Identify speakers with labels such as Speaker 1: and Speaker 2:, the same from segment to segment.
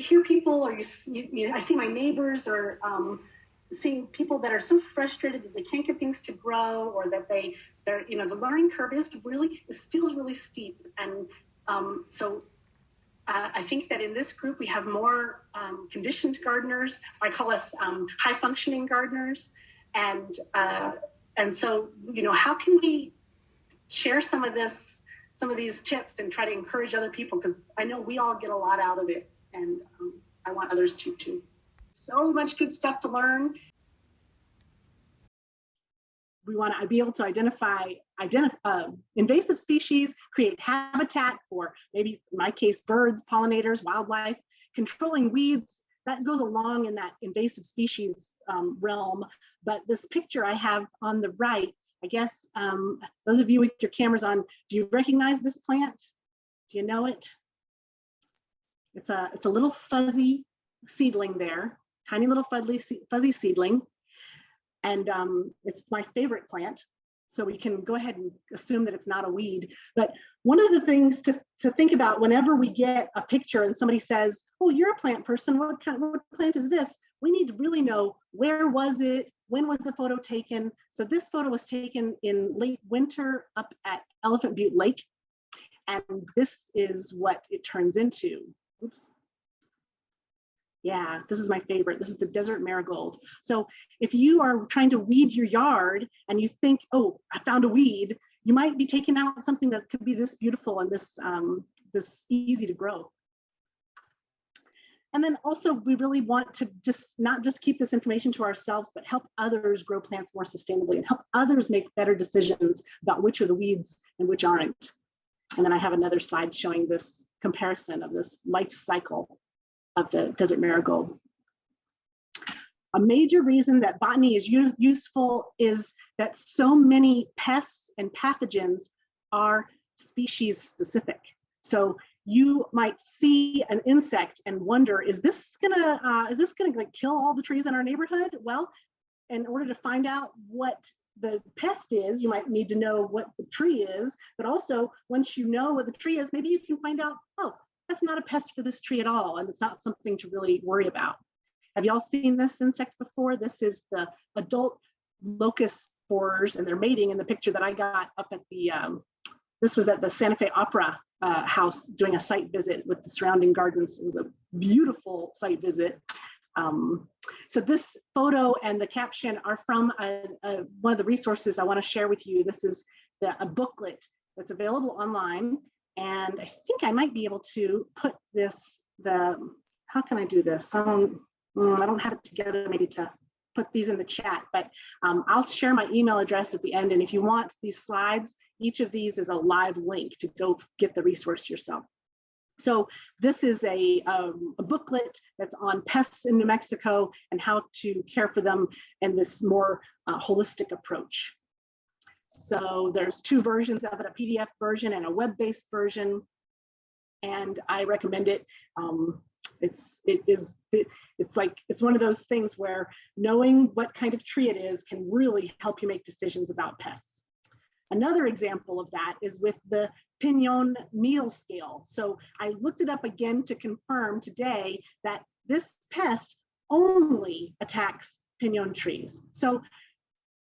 Speaker 1: hear people, or I see my neighbors, or seeing people that are so frustrated that they can't get things to grow, or that they're the learning curve feels really steep. And so I think that in this group we have more conditioned gardeners. I call us high functioning gardeners, and so how can we share some of these tips and try to encourage other people, because I know we all get a lot out of it, and I want others to too. So much good stuff to learn. We want to be able to identify invasive species, create habitat for maybe, in my case, birds, pollinators, wildlife, controlling weeds. That goes along in that invasive species realm. But this picture I have on the right, I guess those of you with your cameras on, do you recognize this plant? Do you know it? It's a little fuzzy seedling there, tiny little fuzzy seedling. And it's my favorite plant. So we can go ahead and assume that it's not a weed. But one of the things to think about whenever we get a picture and somebody says, oh, you're a plant person, what plant is this? We need to really know, where was it? When was the photo taken? So this photo was taken in late winter up at Elephant Butte Lake. And this is what it turns into. Oops. Yeah, this is my favorite. This is the desert marigold. So if you are trying to weed your yard and you think, oh, I found a weed, you might be taking out something that could be this beautiful and this easy to grow. And then also, we really want to not just keep this information to ourselves, but help others grow plants more sustainably and help others make better decisions about which are the weeds and which aren't. And then I have another slide showing this comparison of this life cycle of the desert marigold. A major reason that botany is useful is that so many pests and pathogens are species specific. So you might see an insect and wonder, is this gonna like kill all the trees in our neighborhood? Well, in order to find out what the pest is, you might need to know what the tree is, but also once you know what the tree is, maybe you can find out, oh, that's not a pest for this tree at all, and it's not something to really worry about. Have y'all seen this insect before? This is the adult locust borers, and they're mating in the picture that I got up at the, this was at the Santa Fe Opera House doing a site visit with the surrounding gardens. It was a beautiful site visit. So this photo and the caption are from one of the resources I want to share with you. This is a booklet that's available online. And I think I might be able to put this, how can I do this? I don't have it together maybe to put these in the chat, but I'll share my email address at the end. And if you want these slides, each of these is a live link to go get the resource yourself. So this is a booklet that's on pests in New Mexico and how to care for them in this more holistic approach. So there's two versions of it, a PDF version and a web-based version, and I recommend it. It's one of those things where knowing what kind of tree it is can really help you make decisions about pests. Another example of that is with the pinon meal scale. So I looked it up again to confirm today that this pest only attacks pinon trees. So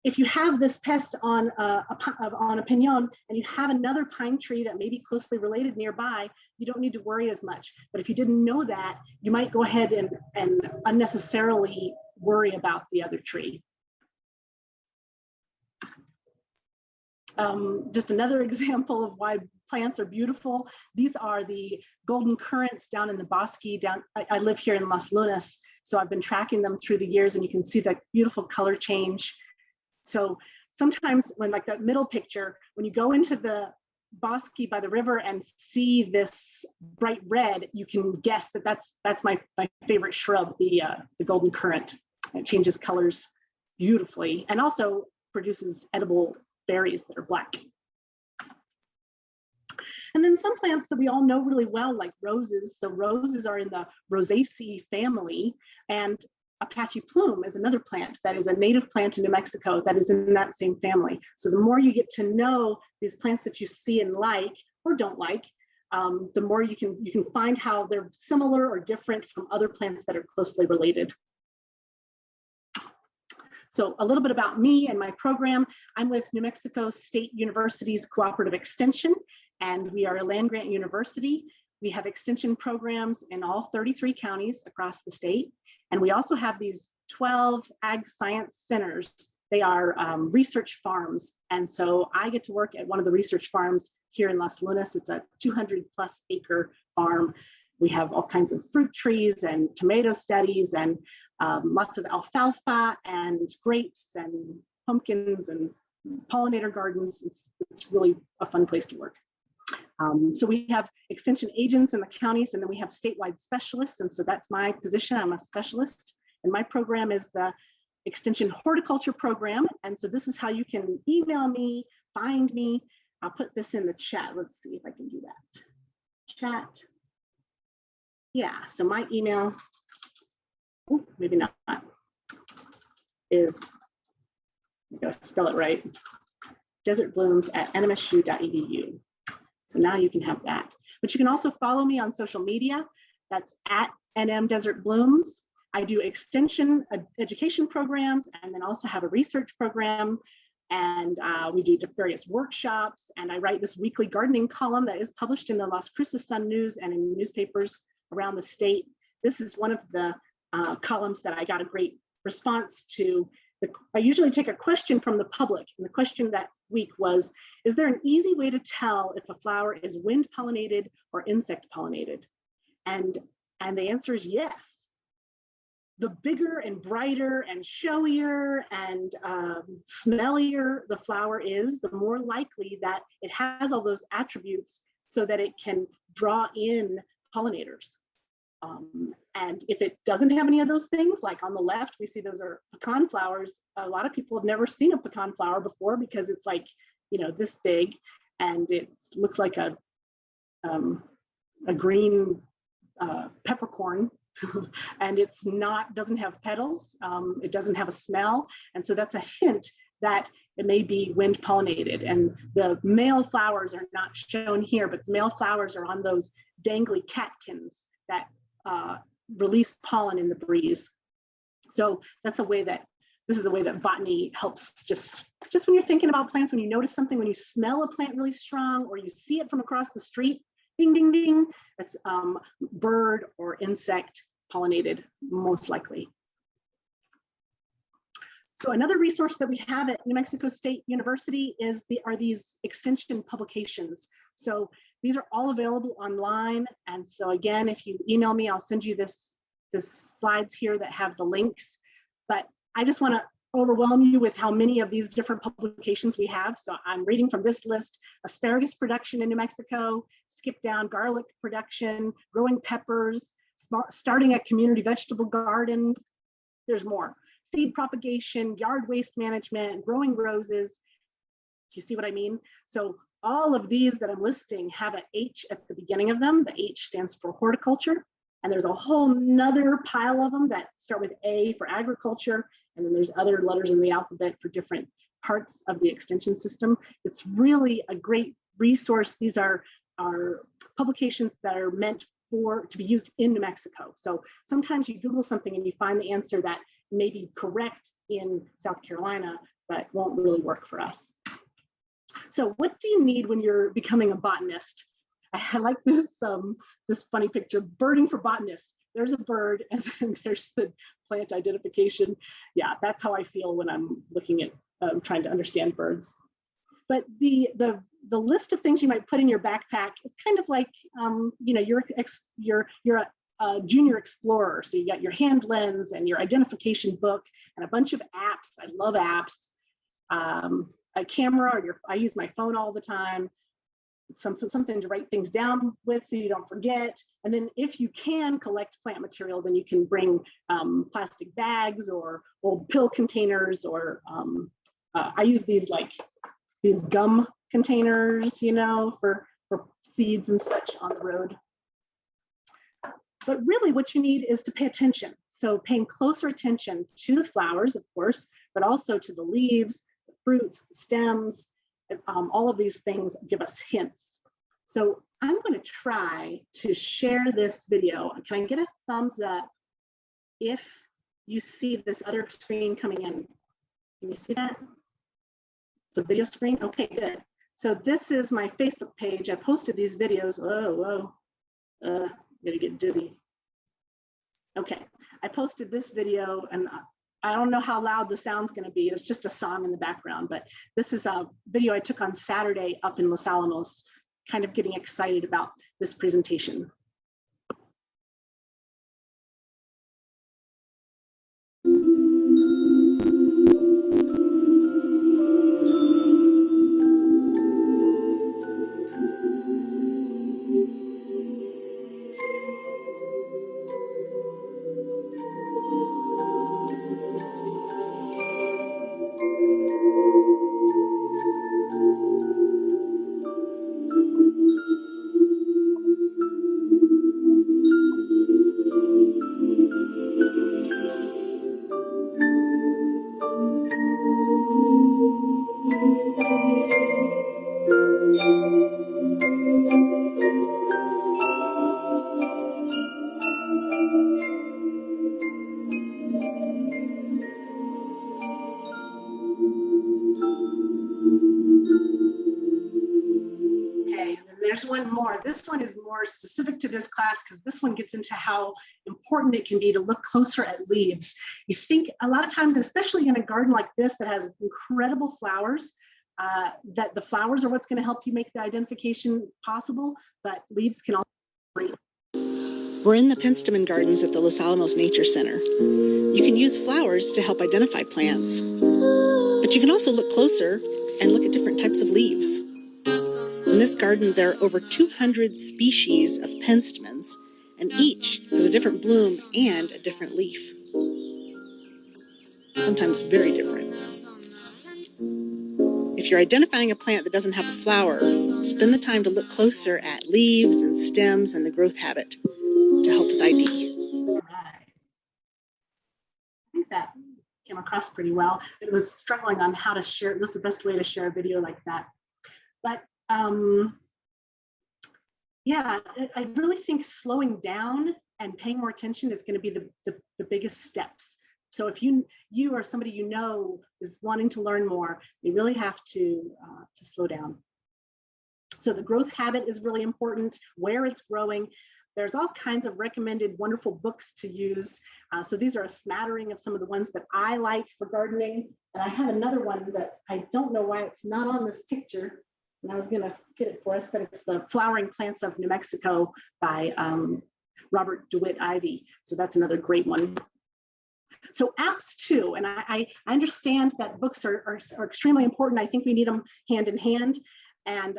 Speaker 1: if you have this pest on a pinon and you have another pine tree that may be closely related nearby, you don't need to worry as much. But if you didn't know that, you might go ahead and unnecessarily worry about the other tree. Just another example of why plants are beautiful. These are the golden currants down in the bosque. I live here in Las Lunas, so I've been tracking them through the years, and you can see the beautiful color change. So sometimes when, like that middle picture, when you go into the bosque by the river and see this bright red, you can guess that that's my favorite shrub, the golden currant. It changes colors beautifully and also produces edible berries that are black. And then some plants that we all know really well, like roses. So roses are in the Rosaceae family, and Apache plume is another plant that is a native plant in New Mexico that is in that same family. So the more you get to know these plants that you see and like or don't like, the more you can find how they're similar or different from other plants that are closely related. So a little bit about me and my program. I'm with New Mexico State University's Cooperative Extension, and we are a land-grant university. We have extension programs in all 33 counties across the state. And we also have these 12 ag science centers. They are research farms. And so I get to work at one of the research farms here in Las Lunas. It's a 200+ acre farm. We have all kinds of fruit trees and tomato studies and lots of alfalfa and grapes and pumpkins and pollinator gardens. It's really a fun place to work. So we have extension agents in the counties, and then we have statewide specialists. And so that's my position. I'm a specialist, and my program is the Extension Horticulture Program. And so this is how you can email me, find me. I'll put this in the chat. Let's see if I can do that. Chat. Yeah, so my email, oh, maybe not, is, I gotta spell it right, desertblooms@nmsu.edu. So now you can have that. But you can also follow me on social media. That's at NM Desert Blooms. I do extension education programs, and then also have a research program. And we do various workshops. And I write this weekly gardening column that is published in the Las Cruces Sun News and in newspapers around the state. This is one of the columns that I got a great response to. I usually take a question from the public, and the question that week was, is there an easy way to tell if a flower is wind pollinated or insect pollinated? And the answer is yes. The bigger and brighter and showier and smellier the flower is, the more likely that it has all those attributes so that it can draw in pollinators. And if it doesn't have any of those things, like on the left, we see those are pecan flowers. A lot of people have never seen a pecan flower before because it's like, you know, this big, and it looks like a green peppercorn, and it's not, doesn't have petals. It doesn't have a smell. And so that's a hint that it may be wind pollinated. And the male flowers are not shown here, but the male flowers are on those dangly catkins that release pollen in the breeze. So that's a way that, this is a way that botany helps just when you're thinking about plants, when you notice something, when you smell a plant really strong, or you see it from across the street, ding, ding, ding, that's bird or insect pollinated, most likely. So another resource that we have at New Mexico State University are these extension publications. So these are all available online. And so again, if you email me, I'll send you this slides here that have the links. But I just want to overwhelm you with how many of these different publications we have. So I'm reading from this list: asparagus production in New Mexico, skip down garlic production, growing peppers, starting a community vegetable garden. There's more. Seed propagation, yard waste management, growing roses. Do you see what I mean? So all of these that I'm listing have an H at the beginning of them. The H stands for horticulture. And there's a whole nother pile of them that start with A for agriculture. And then there's other letters in the alphabet for different parts of the extension system. It's really a great resource. These are publications that are meant to be used in New Mexico. So sometimes you Google something and you find the answer that may be correct in South Carolina, but won't really work for us. So what do you need when you're becoming a botanist? I like this funny picture, birding for botanists. There's a bird, and then there's the plant identification. Yeah, that's how I feel when I'm looking at trying to understand birds. But the list of things you might put in your backpack is kind of like, you know, you're a junior explorer. So you got your hand lens and your identification book and a bunch of apps. I love apps. A camera, or I use my phone all the time. Something to write things down with so you don't forget. And then if you can collect plant material, then you can bring plastic bags or old pill containers, or I use these gum containers, you know, for seeds and such on the road. But really what you need is to pay attention. So paying closer attention to the flowers, of course, but also to the leaves, the fruits, the stems. All of these things give us hints. So I'm going to try to share this video. Can I get a thumbs up if you see this other screen coming in? Can you see that? It's a video screen? Okay, good. So this is my Facebook page. I posted these videos. Whoa. I'm gonna get dizzy. Okay, I posted this video, and I don't know how loud the sound's gonna be. It's just a song in the background, but this is a video I took on Saturday up in Los Alamos, kind of getting excited about this presentation. There's one more. This one is more specific to this class because this one gets into how important it can be to look closer at leaves. You think a lot of times, especially in a garden like this that has incredible flowers, that the flowers are what's going to help you make the identification possible, but leaves can also be great. We're in the Penstemon Gardens at the Los Alamos Nature Center. You can use flowers to help identify plants, but you can also look closer and look at different types of leaves. In this garden, there are over 200 species of penstemons, and each has a different bloom and a different leaf. Sometimes very different. If you're identifying a plant that doesn't have a flower, spend the time to look closer at leaves and stems and the growth habit to help with ID. All right. I think that came across pretty well. It was struggling on how to share. What's the best way to share a video like that? But yeah, I really think slowing down and paying more attention is going to be the biggest steps. So if you or somebody you know is wanting to learn more, you really have to slow down. So the growth habit is really important, where it's growing. There's all kinds of recommended wonderful books to use. So these are a smattering of some of the ones that I like for gardening. And I have another one that I don't know why it's not on this picture. And I was going to get it for us, but it's The Flowering Plants of New Mexico by Robert DeWitt Ivy. So that's another great one. So apps too, and I understand that books are extremely important. I think we need them hand in hand. And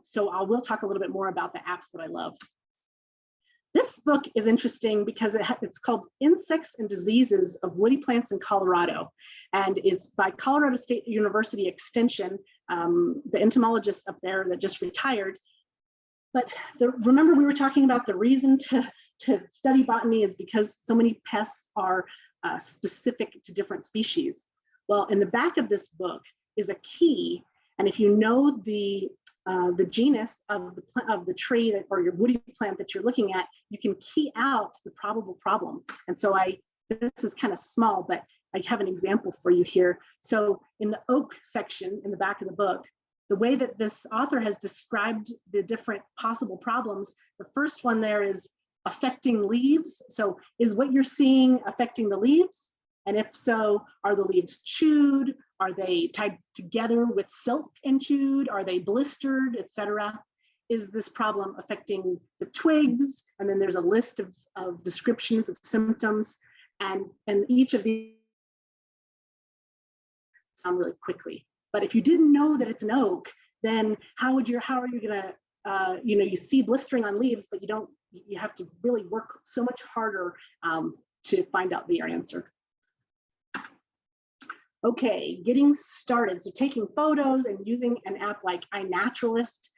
Speaker 1: so I will talk a little bit more about the apps that I love. This book is interesting because it's called Insects and Diseases of Woody Plants in Colorado. And it's by Colorado State University Extension, the entomologist up there that just retired. But remember we were talking about the reason to study botany is because so many pests are specific to different species. Well, in the back of this book is a key. And if you know the genus of the tree or your woody plant that you're looking at, you can key out the probable problem. And so this is kind of small, but I have an example for you here. So in the oak section in the back of the book, the way that this author has described the different possible problems, the first one there is affecting leaves. So is what you're seeing affecting the leaves? And if so, are the leaves chewed? Are they tied together with silk and chewed? Are they blistered, etc.? Is this problem affecting the twigs? And then there's a list of descriptions of symptoms. And each of these sound really quickly. But if you didn't know that it's an oak, then how are you gonna, you see blistering on leaves, but you have to really work so much harder to find out the answer. Okay, getting started. So taking photos and using an app like iNaturalist.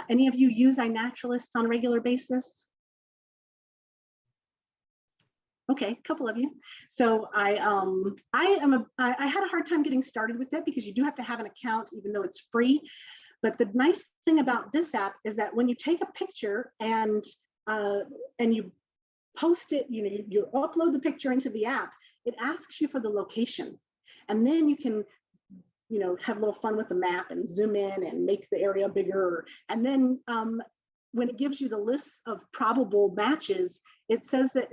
Speaker 1: Any of you use iNaturalist on a regular basis? Okay, a couple of you. So I had a hard time getting started with it because you do have to have an account, even though it's free. But the nice thing about this app is that when you take a picture and you post it, you upload the picture into the app, it asks you for the location. And then you can, have a little fun with the map and zoom in and make the area bigger. And then when it gives you the lists of probable matches, it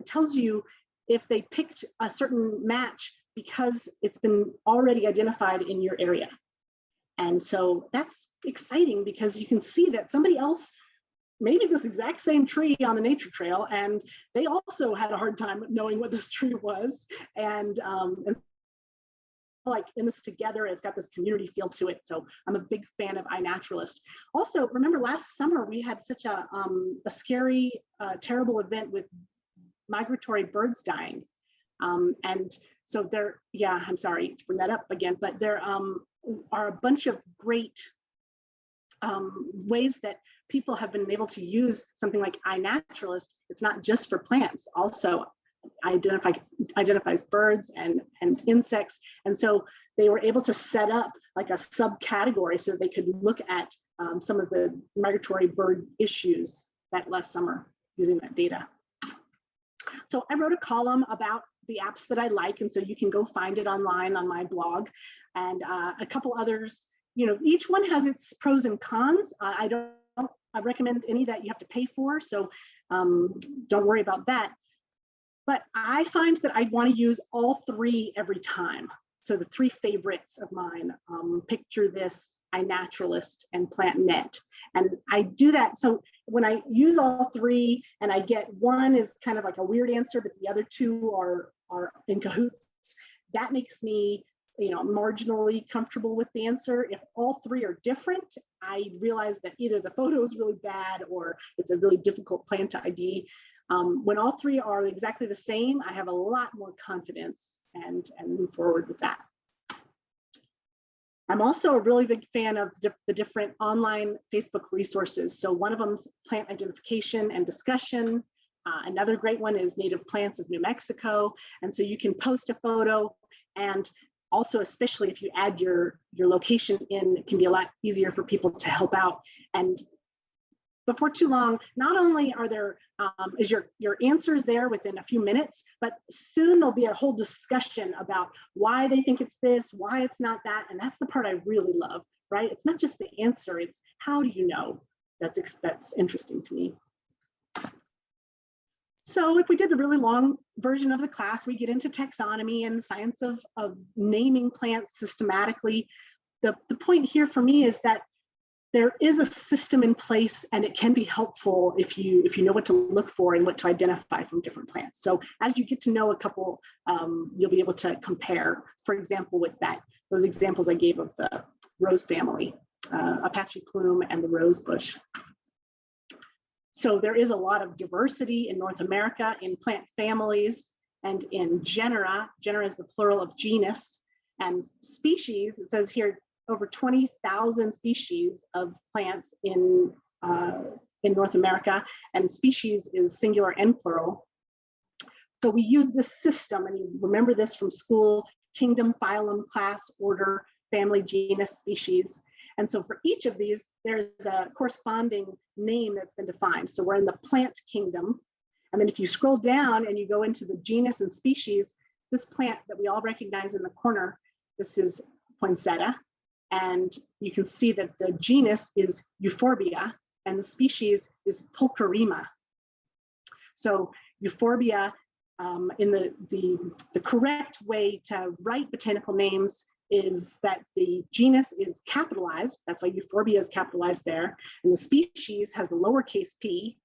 Speaker 1: tells you if they picked a certain match because it's been already identified in your area. And so that's exciting because you can see that somebody else, maybe this exact same tree on the nature trail, and they also had a hard time knowing what this tree was. And like in this together, it's got this community feel to it. So I'm a big fan of iNaturalist. Also, remember last summer we had such a scary, terrible event with migratory birds dying. And so I'm sorry to bring that up again, but there are a bunch of great ways that people have been able to use something like iNaturalist. It's not just for plants, also identifies birds and insects. And so they were able to set up like a subcategory so they could look at some of the migratory bird issues that last summer using that data. So I wrote a column about the apps that I like, and so you can go find it online on my blog, and a couple others. Each one has its pros and cons. I recommend any that you have to pay for, so don't worry about that. But I find that I want to use all three every time. So the three favorites of mine, Picture This, iNaturalist, and PlantNet. And I do that. So when I use all three and I get one is kind of like a weird answer, but the other two are in cahoots, that makes me marginally comfortable with the answer. If all three are different, I realize that either the photo is really bad or it's a really difficult plant to ID. When all three are exactly the same, I have a lot more confidence and move forward with that. I'm also a really big fan of the different online Facebook resources. So one of them is plant identification and discussion. Another great one is Native Plants of New Mexico. And so you can post a photo, and also, especially if you add your location in, it can be a lot easier for people to help out. And before too long, not only are there is your answers there within a few minutes, but soon there'll be a whole discussion about why they think it's this, why it's not that, and that's the part I really love, right? It's not just the answer, it's how do you know? That's interesting to me. So if we did the really long version of the class, we get into taxonomy and science of naming plants systematically. The point here for me is that there is a system in place, and it can be helpful if you know what to look for and what to identify from different plants. So as you get to know a couple, you'll be able to compare. For example, with those examples I gave of the rose family, Apache plume and the rose bush. So there is a lot of diversity in North America in plant families and in genera. Genera is the plural of genus, and species. It says here over 20,000 species of plants in North America, and species is singular and plural. So we use this system, and you remember this from school: kingdom, phylum, class, order, family, genus, species. And so for each of these, there's a corresponding name that's been defined. So we're in the plant kingdom. And then if you scroll down and you go into the genus and species, this plant that we all recognize in the corner, this is poinsettia. And you can see that the genus is Euphorbia and the species is Pulcherima. So Euphorbia, in the correct way to write botanical names is that the genus is capitalized. That's why Euphorbia is capitalized there. And the species has a lowercase p,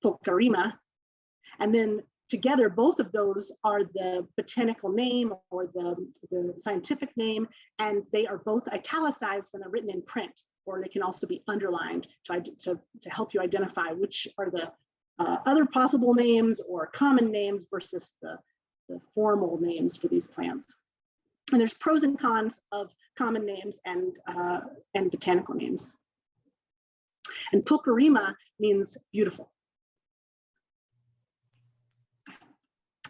Speaker 1: Pulcherima. And then together, both of those are the botanical name or the scientific name, and they are both italicized when they're written in print, or they can also be underlined to help you identify which are the other possible names or common names versus the formal names for these plants. And there's pros and cons of common names and botanical names. And Pulcherima means beautiful.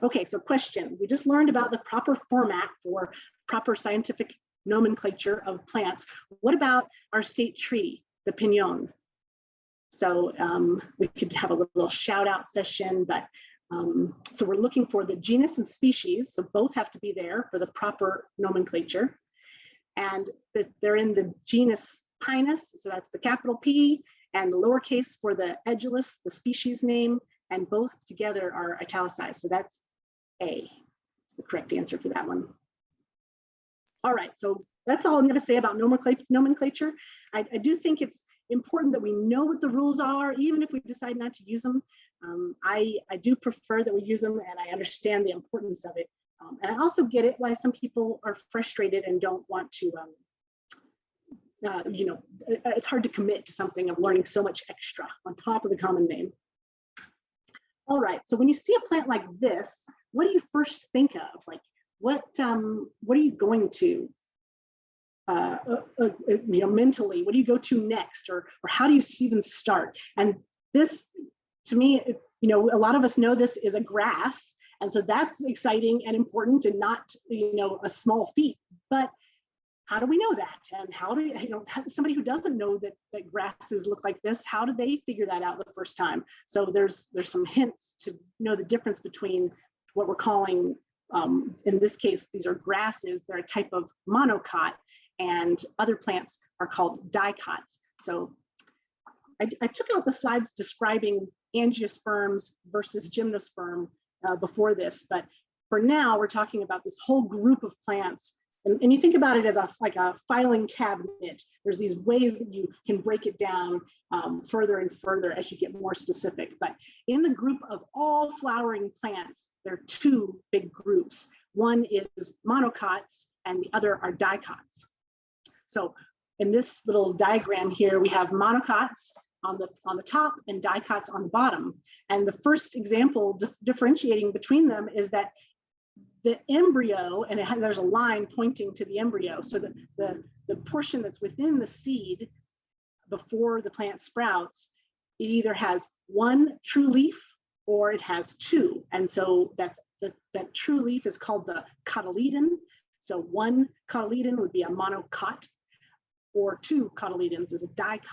Speaker 1: Okay, so question. We just learned about the proper format for proper scientific nomenclature of plants. What about our state tree, the pinon? So we could have a little shout out session, but so we're looking for the genus and species. So both have to be there for the proper nomenclature. And they're in the genus Pinus, so that's the capital P, and the lowercase for the edulis, the species name, and both together are italicized. So that's A. That's the correct answer for that one. All right, so that's all I'm going to say about nomenclature. I do think it's important that we know what the rules are, even if we decide not to use them. I do prefer that we use them, and I understand the importance of it. And I also get it why some people are frustrated and don't want to, you know, it's hard to commit to something of learning so much extra on top of the common name. All right, so when you see a plant like this, what do you first think of? Like, what are you going to, you know, mentally, what do you go to next, or how do you even start? And this, to me, you know, a lot of us know this is a grass, and so that's exciting and important and not, you know, a small feat. But how do we know that? And how do you know, somebody who doesn't know that grasses look like this, how do they figure that out the first time? So there's some hints to know the difference between what we're calling, in this case, these are grasses. They're a type of monocot, and other plants are called dicots. So I took out the slides describing angiosperms versus gymnosperm before this, but for now we're talking about this whole group of plants. And you think about it as like a filing cabinet. There's these ways that you can break it down further and further as you get more specific. But in the group of all flowering plants, there are two big groups. One is monocots and the other are dicots. So in this little diagram here, we have monocots on the top and dicots on the bottom. And the first example differentiating between them is that the embryo, and there's a line pointing to the embryo, so that the portion that's within the seed before the plant sprouts, it either has one true leaf or it has two. And so that true leaf is called the cotyledon. So one cotyledon would be a monocot, or two cotyledons is a dicot.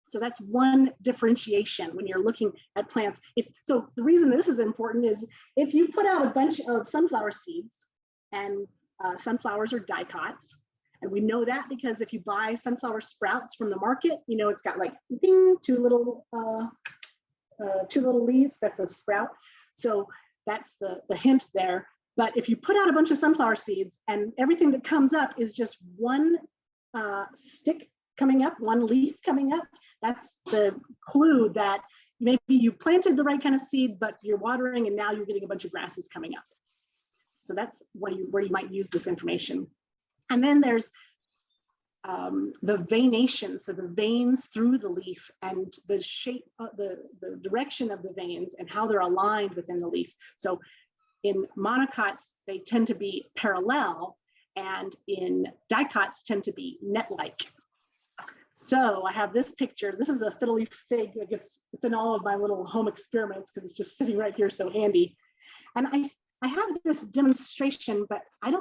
Speaker 1: So that's one differentiation when you're looking at plants. So the reason this is important is if you put out a bunch of sunflower seeds, and sunflowers are dicots, and we know that because if you buy sunflower sprouts from the market, you know, it's got like ding, two little leaves. That's a sprout. So that's the hint there. But if you put out a bunch of sunflower seeds and everything that comes up is just one stick coming up, one leaf coming up, that's the clue that maybe you planted the right kind of seed, but you're watering and now you're getting a bunch of grasses coming up. So that's where you might use this information. And then there's the veination, so the veins through the leaf and the shape, the direction of the veins and how they're aligned within the leaf. So in monocots, they tend to be parallel, and in dicots tend to be net-like. So I have this picture. This is a fiddle leaf fig. It's in all of my little home experiments because it's just sitting right here so handy. And I have this demonstration, but I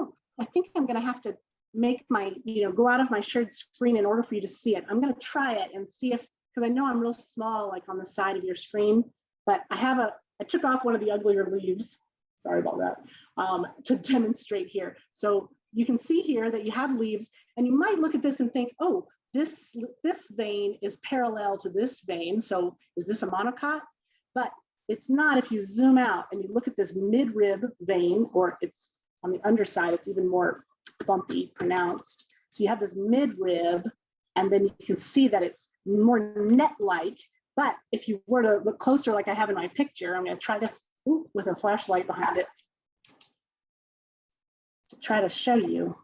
Speaker 1: think I'm going to have to make my, go out of my shared screen in order for you to see it. I'm going to try it and see if, because I know I'm real small, like on the side of your screen, but I took off one of the uglier leaves. Sorry about that, to demonstrate here. So you can see here that you have leaves, and you might look at this and think, oh, this vein is parallel to this vein. So is this a monocot? But it's not. If you zoom out and you look at this midrib vein, or it's on the underside, it's even more bumpy pronounced. So you have this midrib, and then you can see that it's more net-like. But if you were to look closer, like I have in my picture, I'm going to try this with a flashlight behind it to try to show you.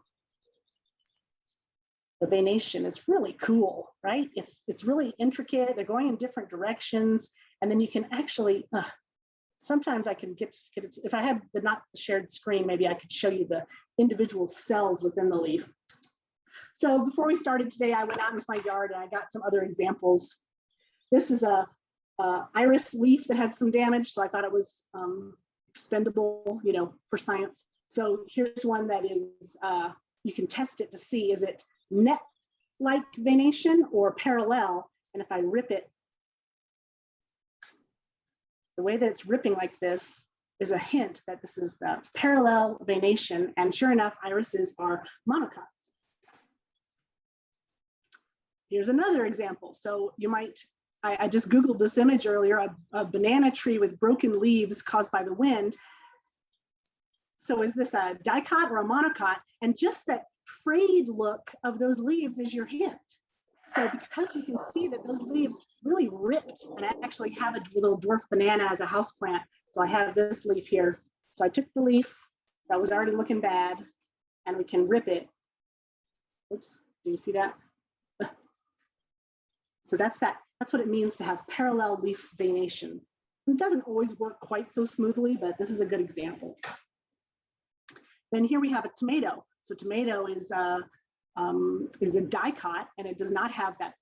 Speaker 1: The veination is really cool, right? It's really intricate. They're going in different directions, and then you can actually. Sometimes I can get it. If I had not the shared screen, maybe I could show you the individual cells within the leaf. So before we started today, I went out into my yard and I got some other examples. This is a iris leaf that had some damage, so I thought it was expendable, for science. So here's one that is, you can test it to see, is it net-like venation or parallel? And if I rip it, the way that it's ripping like this is a hint that this is the parallel venation. And sure enough, irises are monocots. Here's another example. So you might, I just Googled this image earlier, a banana tree with broken leaves caused by the wind. So is this a dicot or a monocot? And just that frayed look of those leaves is your hint. So because you can see that those leaves really ripped, and I actually have a little dwarf banana as a houseplant. So I have this leaf here. So I took the leaf that was already looking bad, and we can rip it. Oops, do you see that? So that's what it means to have parallel leaf venation. It doesn't always work quite so smoothly, but this is a good example. Then here we have a tomato. So tomato is a dicot, and it does not have that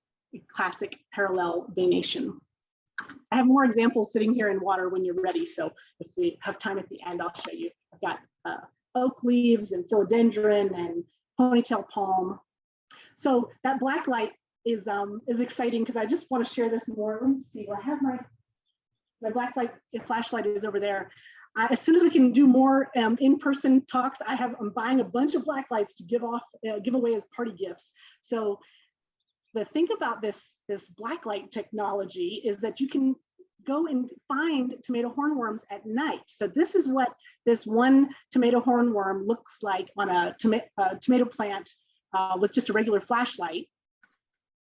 Speaker 1: classic parallel venation. I have more examples sitting here in water when you're ready. So if we have time at the end, I'll show you. I've got oak leaves and philodendron and ponytail palm. So that black light is exciting because I just want to share this more. Let me see. I have my black light flashlight is over there. As soon as we can do more in-person talks, I'm buying a bunch of black lights to give away as party gifts. So the thing about this black light technology is that you can go and find tomato hornworms at night. So this is what this one tomato hornworm looks like on a tomato plant with just a regular flashlight.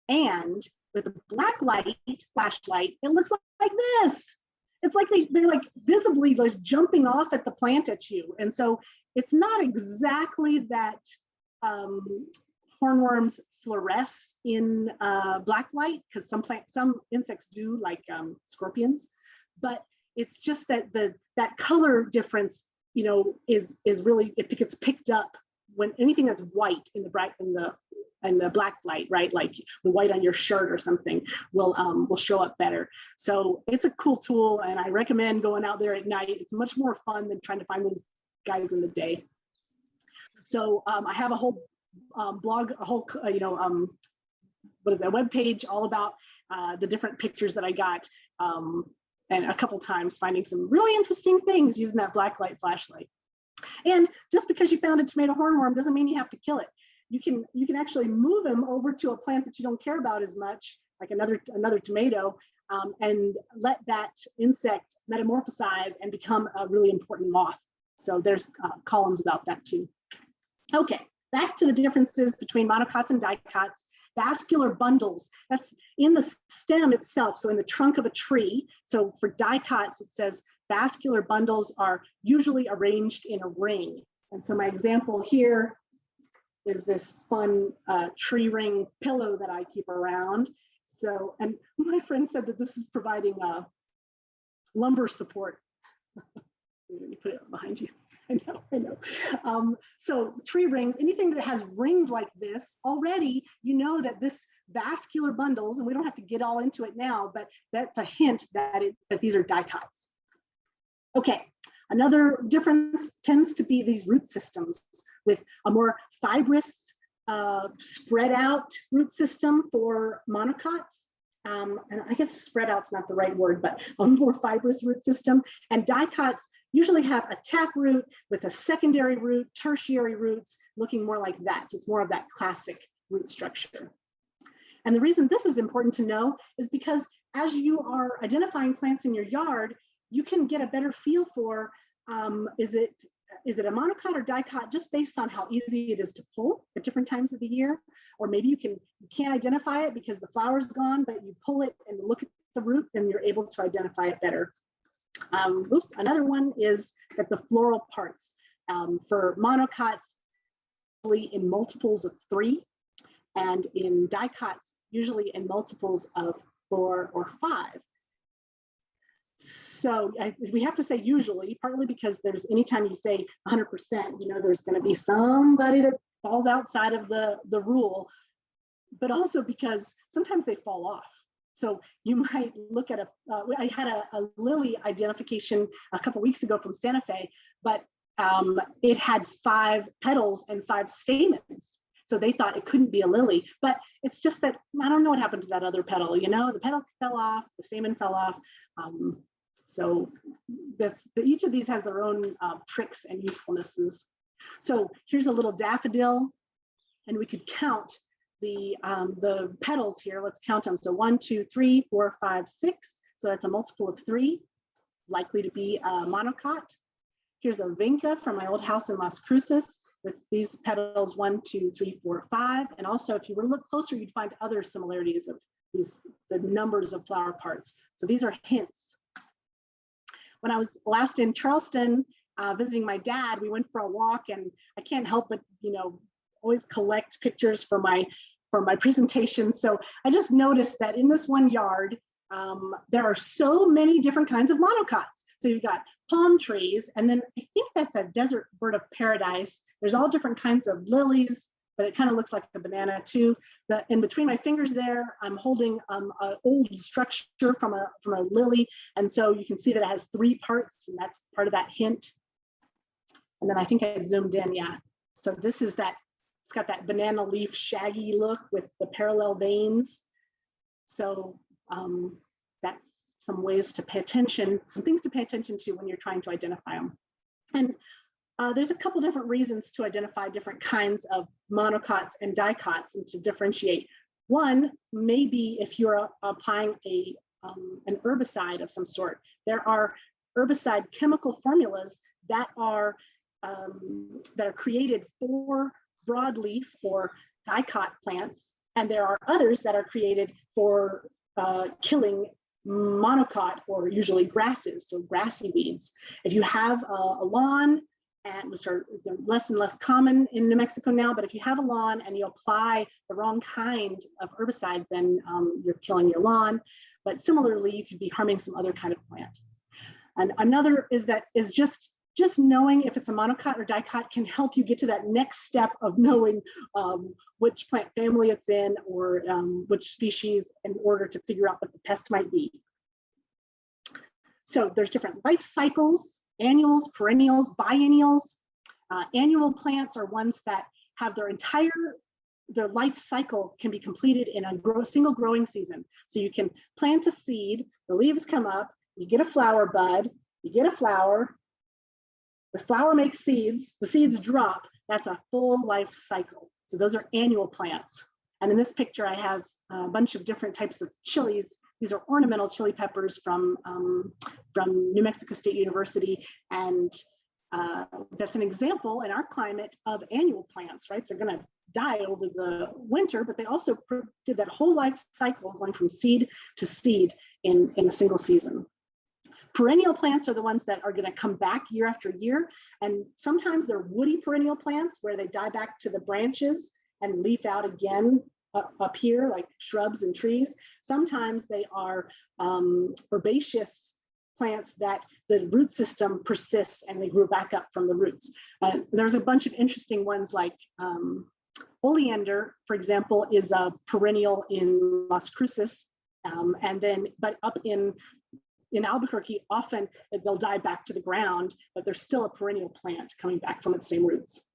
Speaker 1: And with a black light flashlight, it looks like this. It's like they're like visibly just jumping off at the plant at you. And so it's not exactly that hornworms fluoresce in black light, because some insects do, like scorpions, but it's just that that color difference, you know, is really, it gets picked up when anything that's white in the black light, right? Like the white on your shirt or something will show up better. So it's a cool tool, and I recommend going out there at night. It's much more fun than trying to find those guys in the day. So I have a whole blog, a whole web page all about the different pictures that I got, and a couple times finding some really interesting things using that black light flashlight. And just because you found a tomato hornworm doesn't mean you have to kill it. You can actually move them over to a plant that you don't care about as much, like another tomato, and let that insect metamorphosize and become a really important moth. So there's columns about that too. Okay, back to the differences between monocots and dicots. Vascular bundles, that's in the stem itself, so in the trunk of a tree. So for dicots, it says vascular bundles are usually arranged in a ring. And so my example here is this fun tree ring pillow that I keep around. So, and my friend said that this is providing lumbar support. Let me put it behind you. I know. So tree rings, anything that has rings like this, already you know that this vascular bundles, and we don't have to get all into it now, but that's a hint that these are dicots. Okay, another difference tends to be these root systems, with a more fibrous, spread out root system for monocots. And I guess spread out's not the right word, but a more fibrous root system. And dicots usually have a taproot with a secondary root, tertiary roots looking more like that. So it's more of that classic root structure. And the reason this is important to know is because as you are identifying plants in your yard, you can get a better feel for, is it a monocot or dicot, just based on how easy it is to pull at different times of the year. Or maybe you can't identify it because the flower's gone, but you pull it and look at the root and you're able to identify it better. Another one is that the floral parts for monocots, usually in multiples of 3, and in dicots, usually in multiples of 4 or 5. So we have to say usually, partly because there's, anytime you say 100%, you know, there's going to be somebody that falls outside of the rule, but also because sometimes they fall off. So you might look at I had a lily identification a couple weeks ago from Santa Fe, but it had 5 petals and 5 stamens. So they thought it couldn't be a lily, but it's just that, I don't know what happened to that other petal, you know, the petal fell off, the stamen fell off. So each of these has their own tricks and usefulnesses. So here's a little daffodil, and we could count the petals here. Let's count them. So 1, 2, 3, 4, 5, 6. So that's a multiple of 3, likely to be a monocot. Here's a vinca from my old house in Las Cruces with these petals 1, 2, 3, 4, 5. And also, if you were to look closer, you'd find other similarities of the numbers of flower parts. So these are hints. When I was last in Charleston visiting my dad, we went for a walk, and I can't help but, you know, always collect pictures for my presentation. So I just noticed that in this one yard, there are so many different kinds of monocots. So you've got palm trees, and then I think that's a desert bird of paradise. There's all different kinds of lilies, but it kind of looks like a banana too. In between my fingers there, I'm holding an old structure from a lily, and so you can see that it has 3 parts, and that's part of that hint. And then I think I zoomed in, yeah. So this is that, it's got that banana leaf shaggy look with the parallel veins. So that's some ways to pay attention, some things to pay attention to when you're trying to identify them. And there's a couple different reasons to identify different kinds of monocots and dicots and to differentiate. One, maybe if you're applying an herbicide of some sort, there are herbicide chemical formulas that are created for broadleaf or dicot plants, and there are others that are created for killing monocot or usually grasses, so grassy weeds. If you have a lawn, and which are less and less common in New Mexico now, but if you have a lawn and you apply the wrong kind of herbicide, then you're killing your lawn. But similarly, you could be harming some other kind of plant. And another is just knowing if it's a monocot or dicot can help you get to that next step of knowing which plant family it's in or which species in order to figure out what the pest might be. So there's different life cycles: annuals, perennials, biennials. Annual plants are ones that have their life cycle can be completed in a single growing season. So you can plant a seed, the leaves come up, you get a flower bud, you get a flower, the flower makes seeds, the seeds drop. That's a full life cycle. So those are annual plants. And in this picture, I have a bunch of different types of chilies. These are ornamental chili peppers from New Mexico State University. And that's an example in our climate of annual plants, right? They're gonna die over the winter, but they also did that whole life cycle going from seed to seed in a single season. Perennial plants are the ones that are going to come back year after year, and sometimes they're woody perennial plants where they die back to the branches and leaf out again up here like shrubs and trees. Sometimes they are herbaceous plants that the root system persists and they grew back up from the roots. There's a bunch of interesting ones like oleander, for example, is a perennial in Las Cruces, but up in Albuquerque, often they'll die back to the ground, but they're still a perennial plant coming back from its same roots.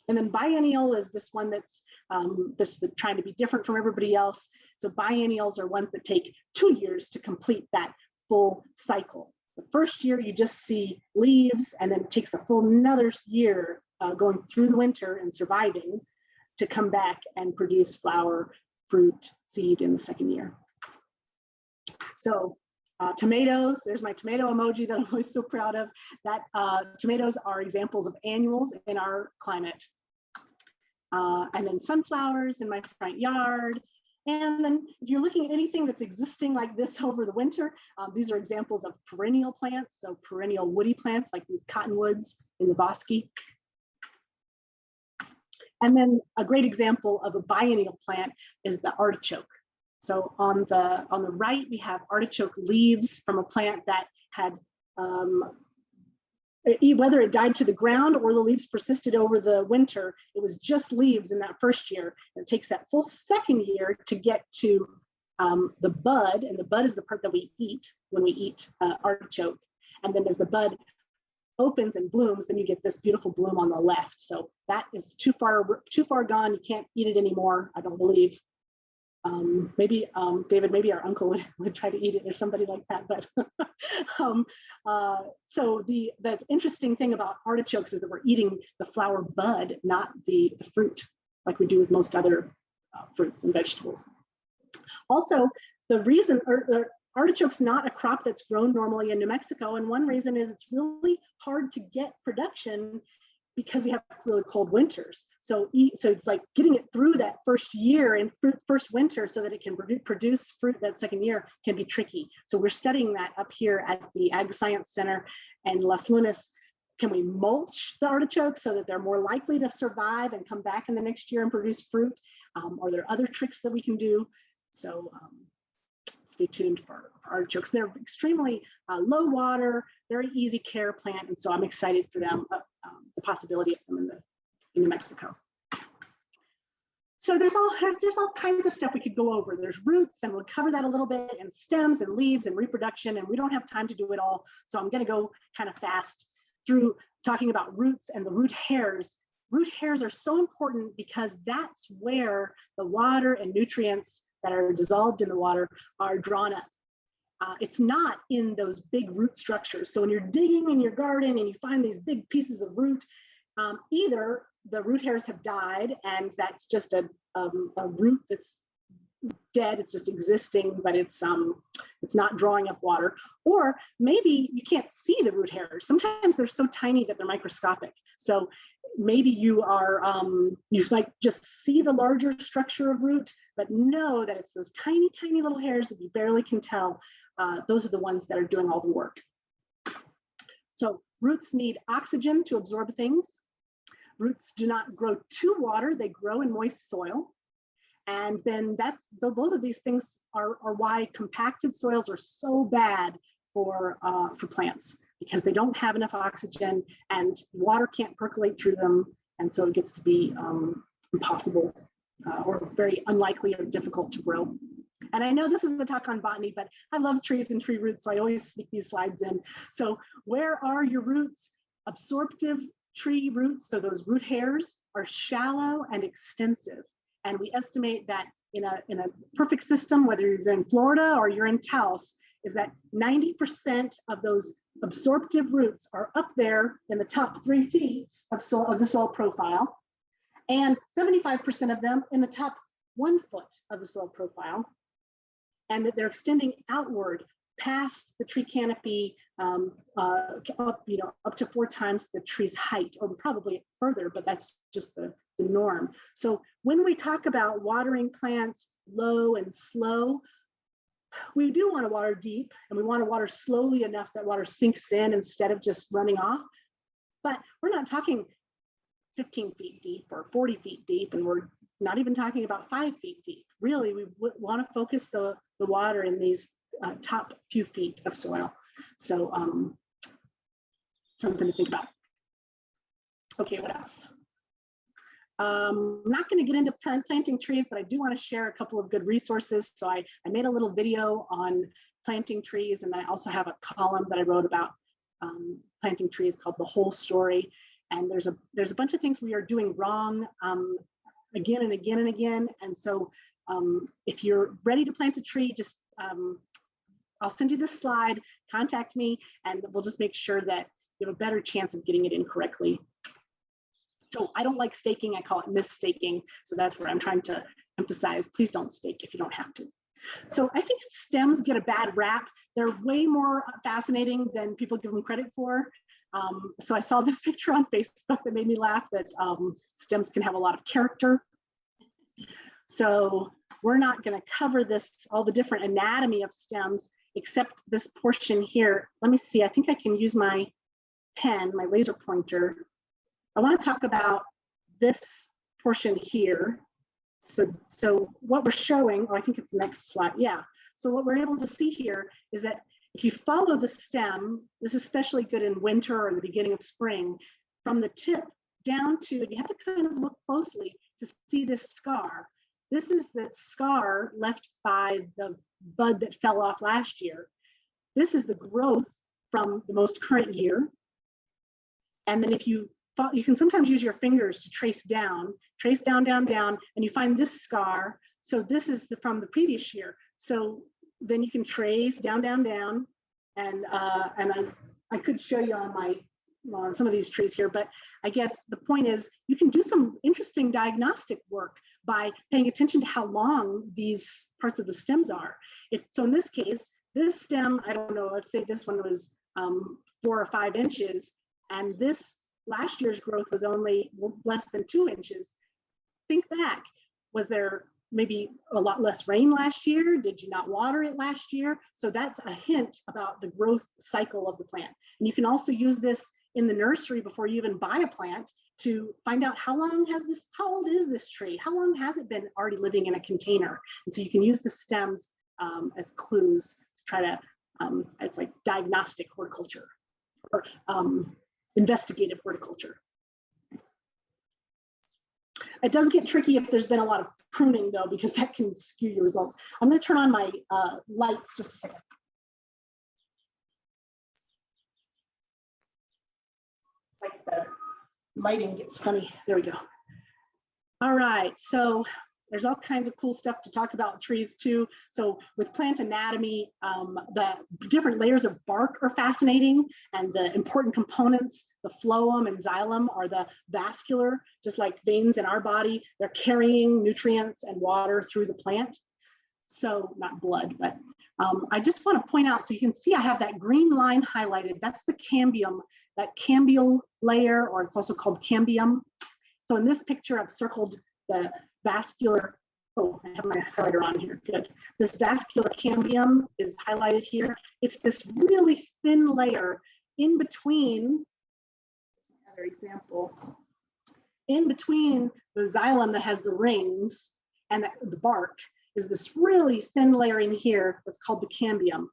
Speaker 1: And then biennial is this one that's trying to be different from everybody else. So biennials are ones that take 2 years to complete that full cycle. The first year you just see leaves, and then it takes a full another year going through the winter and surviving to come back and produce flower, fruit, seed in the second year. So tomatoes, there's my tomato emoji that I'm always so proud of. That tomatoes are examples of annuals in our climate. And then sunflowers in my front yard. And then if you're looking at anything that's existing like this over the winter, these are examples of perennial plants. So perennial woody plants like these cottonwoods in the bosque. And then a great example of a biennial plant is the artichoke. So on the right, we have artichoke leaves from a plant that had, whether it died to the ground or the leaves persisted over the winter, it was just leaves in that first year. And it takes that full second year to get to the bud, and the bud is the part that we eat when we eat artichoke. And then as the bud opens and blooms, then you get this beautiful bloom on the left. So that is too far gone. You can't eat it anymore, I don't believe. Maybe David, maybe our uncle would try to eat it or somebody like that. But so that's interesting thing about artichokes is that we're eating the flower bud, not the fruit, like we do with most other fruits and vegetables. Also, the reason artichoke's not a crop that's grown normally in New Mexico, and one reason is it's really hard to get production because we have really cold winters. So it's like getting it through that first year and first winter so that it can produce fruit that second year can be tricky. So we're studying that up here at the Ag Science Center and Las Lunas. Can we mulch the artichokes so that they're more likely to survive and come back in the next year and produce fruit? Are there other tricks that we can do? So stay tuned for artichokes. They're extremely low water, very easy care plant, and so I'm excited for them, the possibility of them in New Mexico. So there's all kinds of stuff we could go over. There's roots, and we'll cover that a little bit, and stems and leaves and reproduction, and we don't have time to do it all. So I'm going to go kind of fast through talking about roots and the root hairs. Root hairs are so important because that's where the water and nutrients that are dissolved in the water are drawn up. It's not in those big root structures. So when you're digging in your garden and you find these big pieces of root, either the root hairs have died and that's just a root that's dead, it's just existing, but it's not drawing up water, or maybe you can't see the root hairs. Sometimes they're so tiny that they're microscopic. So maybe you might just see the larger structure of root, but know that it's those tiny, tiny little hairs that you barely can tell. Those are the ones that are doing all the work. So roots need oxygen to absorb things. Roots do not grow to water, they grow in moist soil. And then both of these things are why compacted soils are so bad for plants, because they don't have enough oxygen and water can't percolate through them. And so it gets to be impossible or very unlikely or difficult to grow. And I know this is a talk on botany, but I love trees and tree roots, so I always sneak these slides in. So where are your roots? Absorptive tree roots, so those root hairs, are shallow and extensive. And we estimate that in a perfect system, whether you're in Florida or you're in Taos, is that 90% of those absorptive roots are up there in the top 3 feet of the soil profile, and 75% of them in the top 1 foot of the soil profile, and that they're extending outward past the tree canopy up to 4 times the tree's height, or probably further, but that's just the norm. So when we talk about watering plants low and slow, we do want to water deep, and we want to water slowly enough that water sinks in instead of just running off. But we're not talking 15 feet deep or 40 feet deep, and we're not even talking about 5 feet deep. Really, we want to focus the water in these top few feet of soil. So something to think about. Okay, what else? I'm not going to get into planting trees, but I do want to share a couple of good resources. So I made a little video on planting trees, and I also have a column that I wrote about planting trees called The Whole Story. And there's a bunch of things we are doing wrong again and again and again. And so if you're ready to plant a tree, just I'll send you this slide, contact me, and we'll just make sure that you have a better chance of getting it in correctly. So I don't like staking, I call it misstaking. So that's where I'm trying to emphasize, please don't stake if you don't have to. So I think stems get a bad rap. They're way more fascinating than people give them credit for. So I saw this picture on Facebook that made me laugh, that stems can have a lot of character. So we're not going to cover all the different anatomy of stems, except this portion here. Let me see, I think I can use my pen, my laser pointer. I want to talk about this portion here. So what we're showing, I think it's the next slide. Yeah. So what we're able to see here is that if you follow the stem, this is especially good in winter or the beginning of spring, from the tip down to, you have to kind of look closely to see this scar. This is the scar left by the bud that fell off last year. This is the growth from the most current year. And then if you can sometimes use your fingers to trace down, down, down, and you find this scar. So this is from the previous year. So then you can trace down, down, down, and I could show you on some of these trees here, but I guess the point is you can do some interesting diagnostic work by paying attention to how long these parts of the stems are. So in this case, this stem, I don't know, let's say this one was 4 or 5 inches, and this last year's growth was only less than 2 inches. Think back, was there maybe a lot less rain last year? Did you not water it last year? So that's a hint about the growth cycle of the plant. And you can also use this in the nursery before you even buy a plant to find out how old is this tree? How long has it been already living in a container? And so you can use the stems as clues to try to, it's like diagnostic horticulture or investigative horticulture. It does get tricky if there's been a lot of pruning though, because that can skew your results. I'm going to turn on my lights just a second. It's like the lighting gets funny. There we go. All right, so there's all kinds of cool stuff to talk about trees too. So with plant anatomy, the different layers of bark are fascinating, and the important components, the phloem and xylem, are the vascular, just like veins in our body. They're carrying nutrients and water through the plant. So not blood, but I just want to point out, so you can see I have that green line highlighted. That's the cambium, that cambial layer, or it's also called cambium. So in this picture, I've circled the vascular, oh, I have my highlighter on here, good. This vascular cambium is highlighted here. It's this really thin layer in between, another example, in between the xylem that has the rings and the bark is this really thin layer in here that's called the cambium.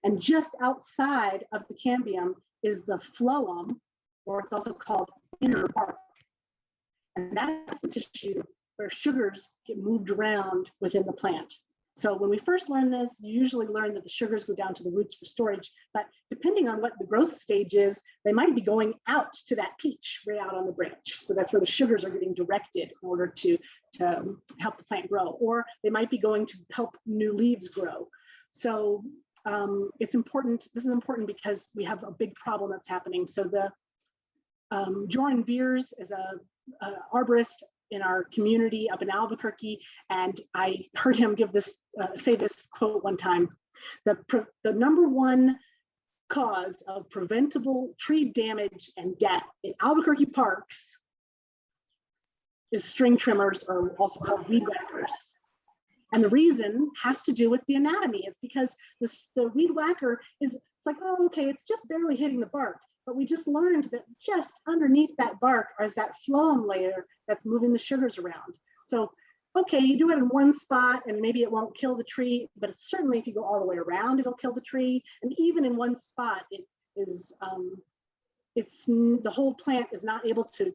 Speaker 1: And just outside of the cambium is the phloem, or it's also called inner bark. And that's the tissue where sugars get moved around within the plant. So when we first learn this, you usually learn that the sugars go down to the roots for storage, but depending on what the growth stage is, they might be going out to that peach right out on the branch. So that's where the sugars are getting directed in order to help the plant grow, or they might be going to help new leaves grow. So it's important, this is important because we have a big problem that's happening. So the Joran Veers is a arborist in our community up in Albuquerque, and I heard him give this say this quote one time: the number one cause of preventable tree damage and death in Albuquerque parks is string trimmers, or also called weed whackers. And the reason has to do with the anatomy. It's because the weed whacker it's like, oh, okay, it's just barely hitting the bark. But we just learned that just underneath that bark is that phloem layer that's moving the sugars around. So, okay, you do it in one spot and maybe it won't kill the tree, but it's certainly if you go all the way around, it'll kill the tree. And even in one spot, it is, the whole plant is not able to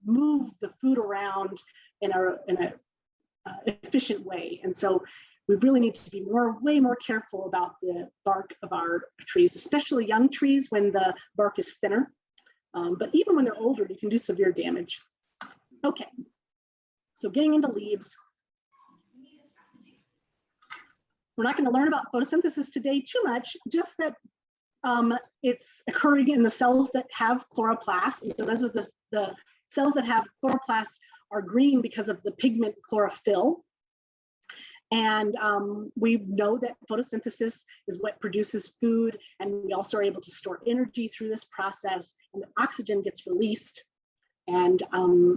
Speaker 1: move the food around in a efficient way. And so we really need to be way more careful about the bark of our trees, especially young trees when the bark is thinner. But even when they're older, you can do severe damage. Okay, so getting into leaves. We're not going to learn about photosynthesis today too much, just that it's occurring in the cells that have chloroplasts. And so those are the cells that have chloroplasts are green because of the pigment chlorophyll. And we know that photosynthesis is what produces food, and we also are able to store energy through this process, and the oxygen gets released, and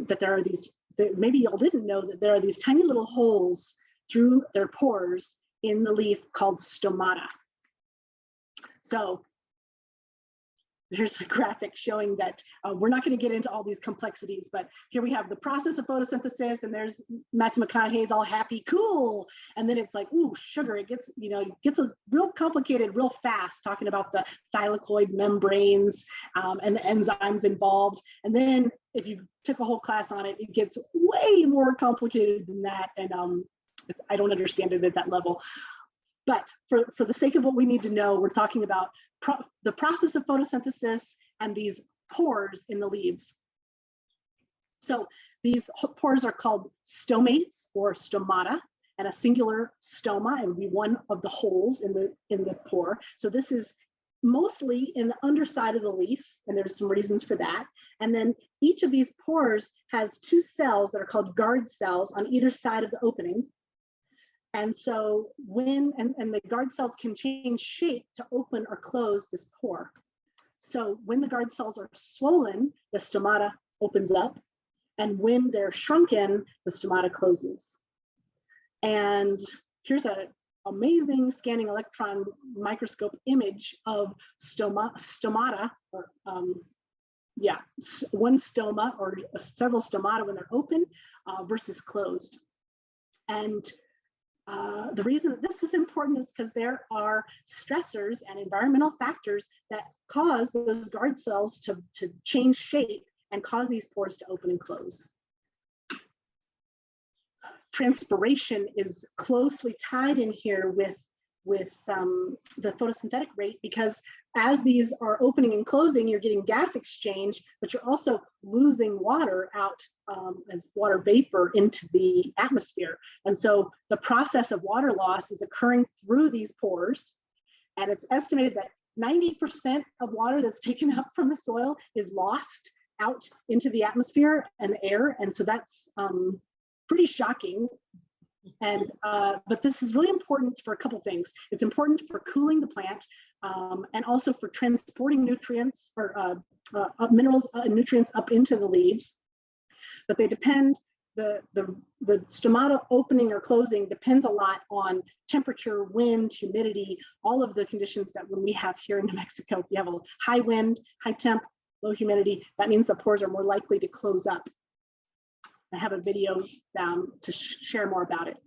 Speaker 1: that there are these, maybe y'all didn't know that there are these tiny little holes through their pores in the leaf called stomata. So here's a graphic showing that we're not going to get into all these complexities, but here we have the process of photosynthesis, and there's Matthew McConaughey's all happy, cool. And then it's like, ooh, sugar, it gets, gets a real complicated real fast, talking about the thylakoid membranes and the enzymes involved. And then if you took a whole class on it, it gets way more complicated than that. And I don't understand it at that level. But for the sake of what we need to know, we're talking about the process of photosynthesis and these pores in the leaves. So these pores are called stomates or stomata, and a singular stoma, it would be one of the holes in the pore. So this is mostly in the underside of the leaf, and there's some reasons for that. And then each of these pores has two cells that are called guard cells on either side of the opening. And so when, and the guard cells can change shape to open or close this pore. So when the guard cells are swollen, the stomata opens up, and when they're shrunken, the stomata closes. And here's an amazing scanning electron microscope image of stomata, or one stoma or several stomata when they're open versus closed. And the reason that this is important is because there are stressors and environmental factors that cause those guard cells to change shape and cause these pores to open and close. Transpiration is closely tied in here with the photosynthetic rate, because as these are opening and closing, you're getting gas exchange, but you're also losing water out as water vapor into the atmosphere. And so the process of water loss is occurring through these pores. And it's estimated that 90% of water that's taken up from the soil is lost out into the atmosphere and the air. And so that's pretty shocking. And but this is really important for a couple things. It's important for cooling the plant and also for transporting nutrients or minerals and nutrients up into the leaves. But they depend, the stomata opening or closing depends a lot on temperature, wind, humidity, all of the conditions that when we have here in New Mexico. If you have a high wind, high temp, low humidity, that means the pores are more likely to close up. I have a video to share more about it.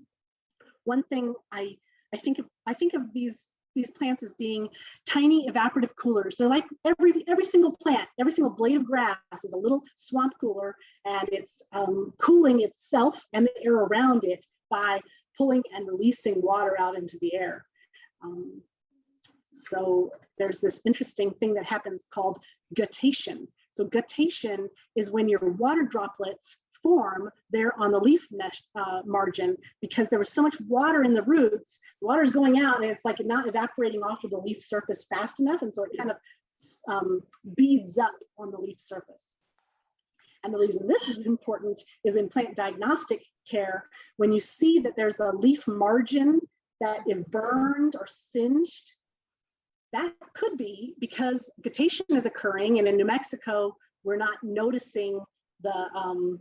Speaker 1: One thing I think of these plants as being tiny evaporative coolers. They're like every single plant, every single blade of grass is a little swamp cooler, and it's cooling itself and the air around it by pulling and releasing water out into the air. So there's this interesting thing that happens called guttation. So guttation is when your water droplets form there on the leaf mesh margin, because there was so much water in the roots. The water is going out and it's like not evaporating off of the leaf surface fast enough, and so it kind of beads up on the leaf surface. And the reason this is important is in plant diagnostic care, when you see that there's a leaf margin that is burned or singed, that could be because guttation is occurring, and in New Mexico we're not noticing the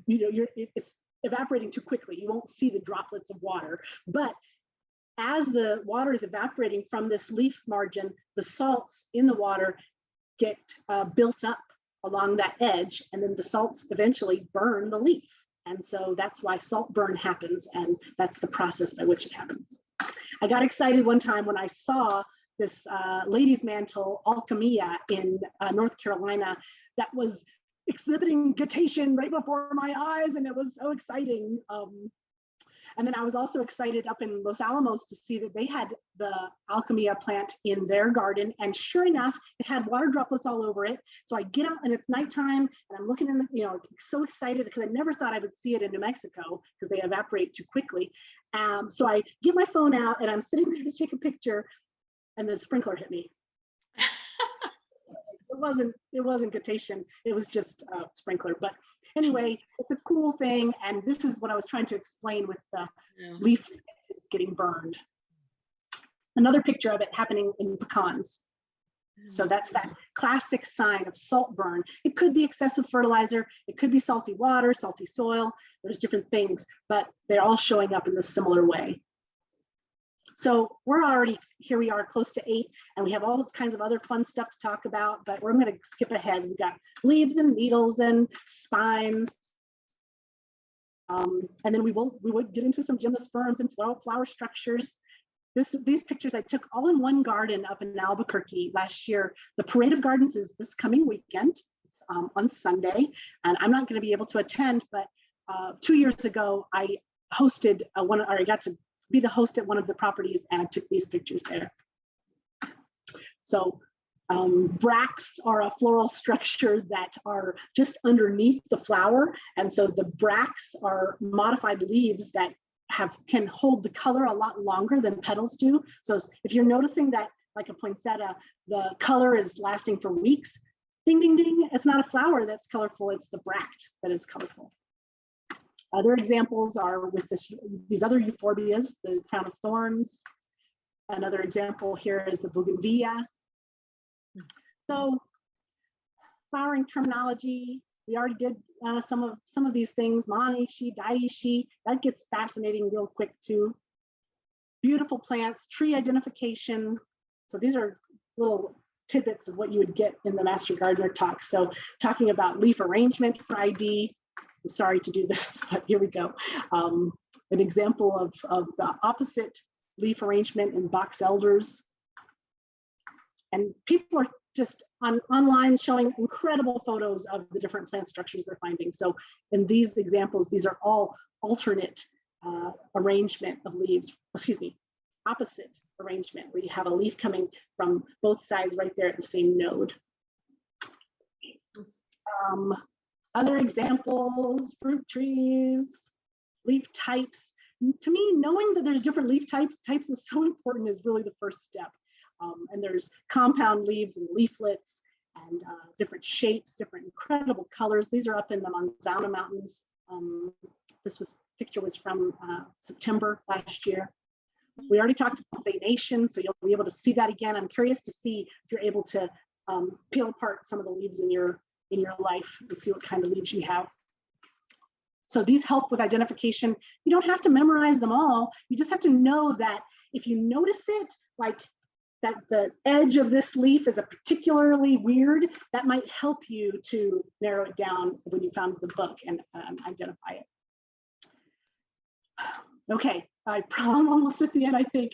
Speaker 1: it's evaporating too quickly. You won't see the droplets of water, but as the water is evaporating from this leaf margin, the salts in the water get built up along that edge, and then the salts eventually burn the leaf. And so that's why salt burn happens, and that's the process by which it happens. I got excited one time when I saw this lady's mantle Alchemia in North Carolina that was exhibiting guttation right before my eyes, and it was so exciting. And then I was also excited up in Los Alamos to see that they had the Alchemia plant in their garden, and sure enough, it had water droplets all over it. So I get out and it's nighttime, and I'm looking in the, so excited because I never thought I would see it in New Mexico because they evaporate too quickly. So I get my phone out and I'm sitting there to take a picture, and the sprinkler hit me. It wasn't guttation, it was just a sprinkler. But anyway, it's a cool thing, and this is what I was trying to explain with the leaf is getting burned. Another picture of it happening in pecans. So that's that classic sign of salt burn. It could be excessive fertilizer, it could be salty water, salty soil, there's different things, but they're all showing up in this similar way. So we're already, here we are close to 8, and we have all kinds of other fun stuff to talk about, but we're going to skip ahead. We've got leaves and needles and spines. And then we would get into some gymnosperms and flower structures. These pictures I took all in one garden up in Albuquerque last year. The Parade of Gardens is this coming weekend. It's on Sunday, and I'm not going to be able to attend, but 2 years ago, I hosted I got to be the host at one of the properties, and I took these pictures there. So Bracts are a floral structure that are just underneath the flower. And so the bracts are modified leaves that can hold the color a lot longer than petals do. So if you're noticing that, like a poinsettia, the color is lasting for weeks, ding, ding, ding, it's not a flower that's colorful, it's the bract that is colorful. Other examples are with these other euphorbias, the crown of thorns. Another example here is the bougainvillea. So flowering terminology, we already did some of these things, monaishi, daiishi, that gets fascinating real quick too. Beautiful plants, tree identification. So these are little tidbits of what you would get in the Master Gardener talk. So talking about leaf arrangement for ID, I'm sorry to do this, but here we go. An example of the opposite leaf arrangement in box elders. And people are just online showing incredible photos of the different plant structures they're finding. So in these examples, these are all alternate arrangement of leaves, excuse me, opposite arrangement, where you have a leaf coming from both sides right there at the same node. Other examples, fruit trees, leaf types. To me, knowing that there's different leaf types is so important, is really the first step. And there's compound leaves and leaflets and different shapes, different incredible colors. These are up in the Manzano Mountains. This picture was from September last year. We already talked about venation, so you'll be able to see that again. I'm curious to see if you're able to peel apart some of the leaves in your life and see what kind of leaves you have. So these help with identification. You don't have to memorize them all. You just have to know that if you notice it, like that the edge of this leaf is a particularly weird, that might help you to narrow it down when you found the book and identify it. Okay, I'm almost at the end, I think.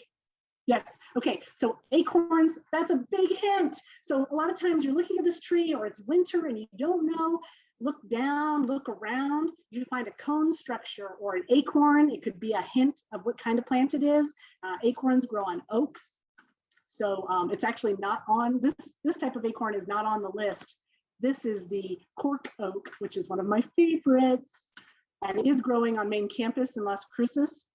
Speaker 1: Yes, okay, so acorns, that's a big hint. So a lot of times you're looking at this tree or it's winter and you don't know, look down, look around, you find a cone structure or an acorn. It could be a hint of what kind of plant it is. Acorns grow on oaks. So it's actually not on, this type of acorn is not on the list. This is the cork oak, which is one of my favorites, and it is growing on main campus in Las Cruces.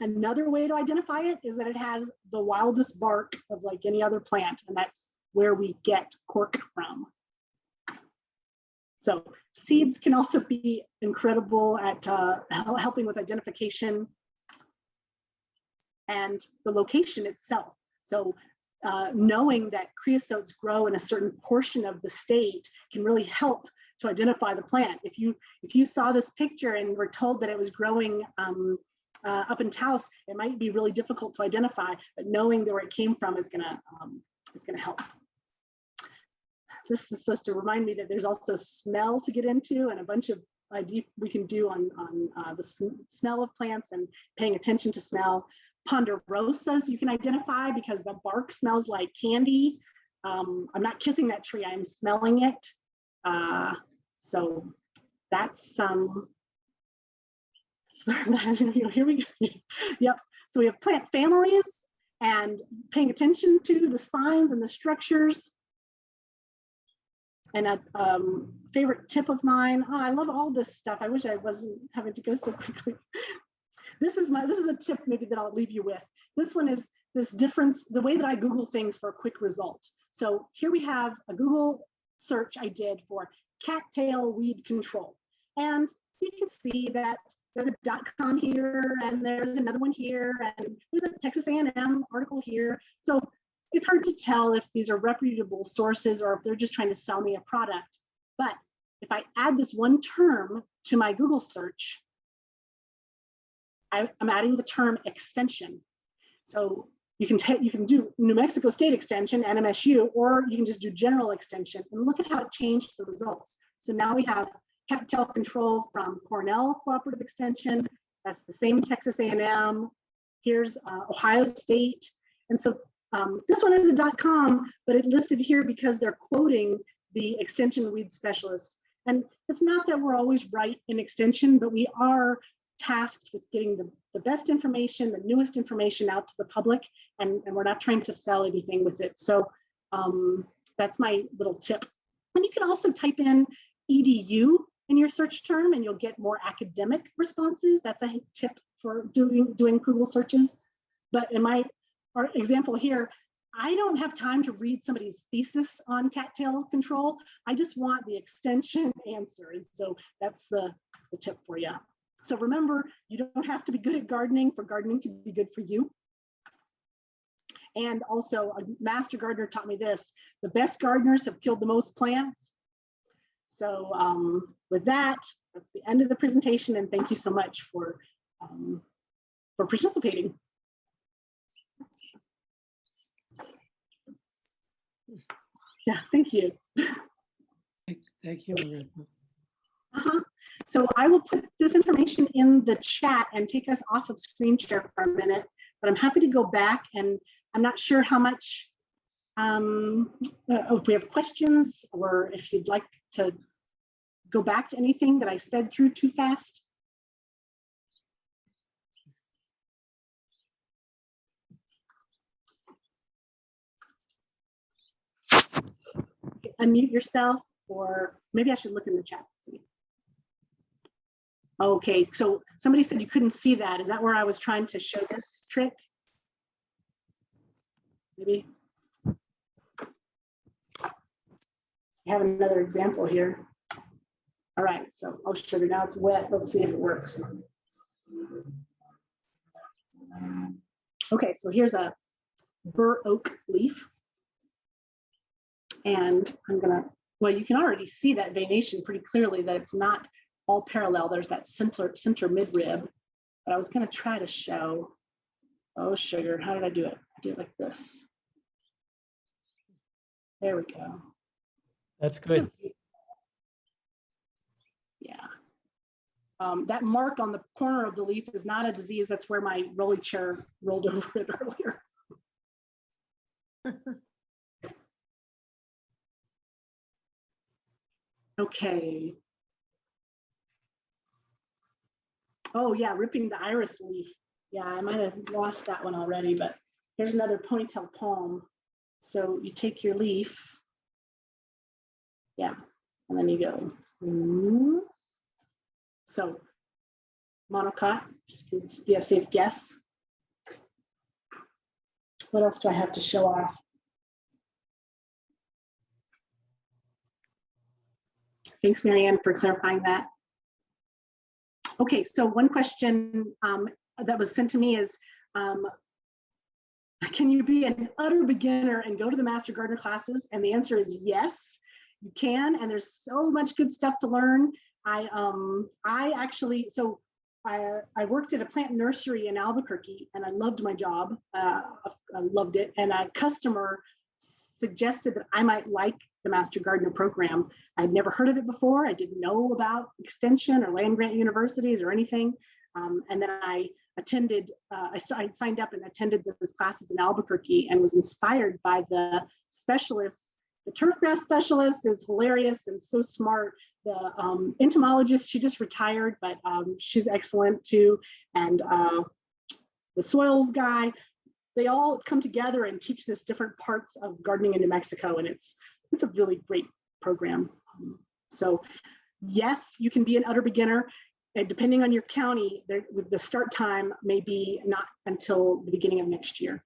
Speaker 1: Another way to identify it is that it has the wildest bark of like any other plant, and that's where we get cork from. So seeds can also be incredible at helping with identification and the location itself. So knowing that creosotes grow in a certain portion of the state can really help to identify the plant. If you saw this picture and were told that it was growing up in Taos, it might be really difficult to identify, but knowing where it came from is gonna help. This is supposed to remind me that there's also smell to get into, and a bunch of we can do on the smell of plants and paying attention to smell. Ponderosas you can identify because the bark smells like candy. I'm not kissing that tree, I'm smelling it. So that's here we go. Yep. So we have plant families and paying attention to the spines and the structures. And a favorite tip of mine, I love all this stuff. I wish I wasn't having to go so quickly. This is a tip maybe that I'll leave you with. This one is this difference, the way that I Google things for a quick result. So here we have a Google search I did for cattail weed control. And you can see that there's a .com here, and there's another one here, and there's a Texas A&M article here. So it's hard to tell if these are reputable sources or if they're just trying to sell me a product. But if I add this one term to my Google search, I'm adding the term extension. So you can do New Mexico State Extension, NMSU, or you can just do general extension, and look at how it changed the results. So now we have cattail control from Cornell Cooperative Extension. That's the same Texas A&M. Here's Ohio State. And so this one is a .com, but it listed here because they're quoting the extension weed specialist. And it's not that we're always right in extension, but we are tasked with getting the best information, the newest information out to the public, and we're not trying to sell anything with it. So that's my little tip. And you can also type in EDU in your search term and you'll get more academic responses. That's a tip for doing Google searches. But in my example here, I don't have time to read somebody's thesis on cattail control. I just want the extension answer. And so that's the tip for you. So remember, you don't have to be good at gardening for gardening to be good for you. And also a master gardener taught me this: the best gardeners have killed the most plants. So with that, that's the end of the presentation, and thank you so much for participating. Yeah, thank you.
Speaker 2: Thank you, Marisa.
Speaker 1: So I will put this information in the chat and take us off of screen share for a minute, but I'm happy to go back, and I'm not sure how much, if we have questions or if you'd like to go back to anything that I sped through too fast. Unmute yourself, or maybe I should look in the chat. See. Okay, so somebody said you couldn't see that. Is that where I was trying to show this trick? Maybe. I have another example here. All right, so oh sugar, now it's wet. Let's see if it works. Okay, so here's a bur oak leaf. And I'm gonna, well, you can already see that venation pretty clearly, that it's not all parallel. There's that center midrib, but I was gonna try to show, oh sugar, how did I do it? I did it like this. There we go.
Speaker 2: That's good.
Speaker 1: So, yeah. That mark on the corner of the leaf is not a disease. That's where my rolly chair rolled over it earlier. Okay. Oh yeah, ripping the iris leaf. Yeah, I might have lost that one already, but here's another ponytail palm. So you take your leaf, yeah, and then you go. So monocot, just be a safe guess. What else do I have to show off? Thanks, Marianne, for clarifying that. Okay, so one question that was sent to me is, can you be an utter beginner and go to the Master Gardener classes? And the answer is yes, you can, and there's so much good stuff to learn. I actually, so I worked at a plant nursery in Albuquerque, and I loved my job. I loved it, and a customer suggested that I might like the Master Gardener program. I'd never heard of it before. I didn't know about extension or land grant universities or anything. And then I attended, I signed up and attended those classes in Albuquerque and was inspired by the specialists. The turfgrass specialist is hilarious and so smart. The entomologist, she just retired, but she's excellent too. And the soils guy, they all come together and teach this different parts of gardening in New Mexico, and it's a really great program. So yes, you can be an utter beginner, and depending on your county, the start time may be not until the beginning of next year.